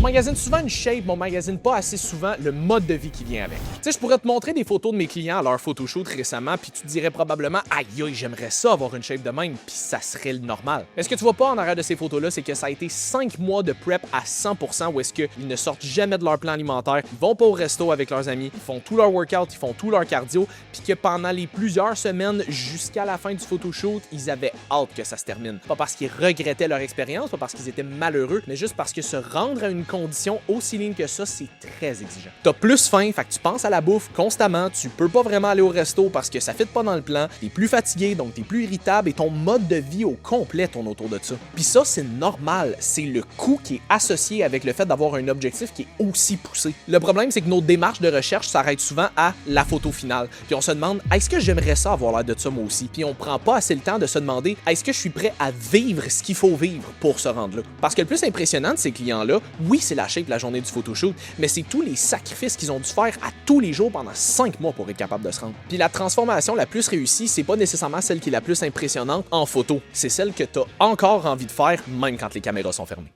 On magasine souvent une shape, mais on magasine pas assez souvent le mode de vie qui vient avec. Tu sais, je pourrais te montrer des photos de mes clients à leur photoshoot récemment, puis tu te dirais probablement « Aïe, j'aimerais ça avoir une shape de même », puis ça serait le normal. Mais ce que tu vois pas en arrière de ces photos-là, c'est que ça a été 5 mois de prep à 100% où est-ce qu'ils ne sortent jamais de leur plan alimentaire, ils vont pas au resto avec leurs amis, ils font tout leur workout, ils font tout leur cardio, puis que pendant les plusieurs semaines jusqu'à la fin du photoshoot, ils avaient hâte que ça se termine. Pas parce qu'ils regrettaient leur expérience, pas parce qu'ils étaient malheureux, mais juste parce que se rendre à une condition aussi ligne que ça, c'est très exigeant. T'as plus faim, fait que tu penses à la bouffe constamment, tu peux pas vraiment aller au resto parce que ça fit pas dans le plan, t'es plus fatigué, donc t'es plus irritable et ton mode de vie au complet tourne autour de ça. Puis ça, c'est normal, c'est le coût qui est associé avec le fait d'avoir un objectif qui est aussi poussé. Le problème, c'est que nos démarches de recherche s'arrêtent souvent à la photo finale, puis on se demande « Est-ce que j'aimerais ça avoir l'air de ça moi aussi? » Puis on prend pas assez le temps de se demander « Est-ce que je suis prêt à vivre ce qu'il faut vivre pour se rendre là? » Parce que le plus impressionnant de ces clients-là, oui, c'est la shape la journée du photoshoot, mais c'est tous les sacrifices qu'ils ont dû faire à tous les jours pendant 5 mois pour être capable de se rendre. Puis la transformation la plus réussie, c'est pas nécessairement celle qui est la plus impressionnante en photo, c'est celle que t'as encore envie de faire même quand les caméras sont fermées.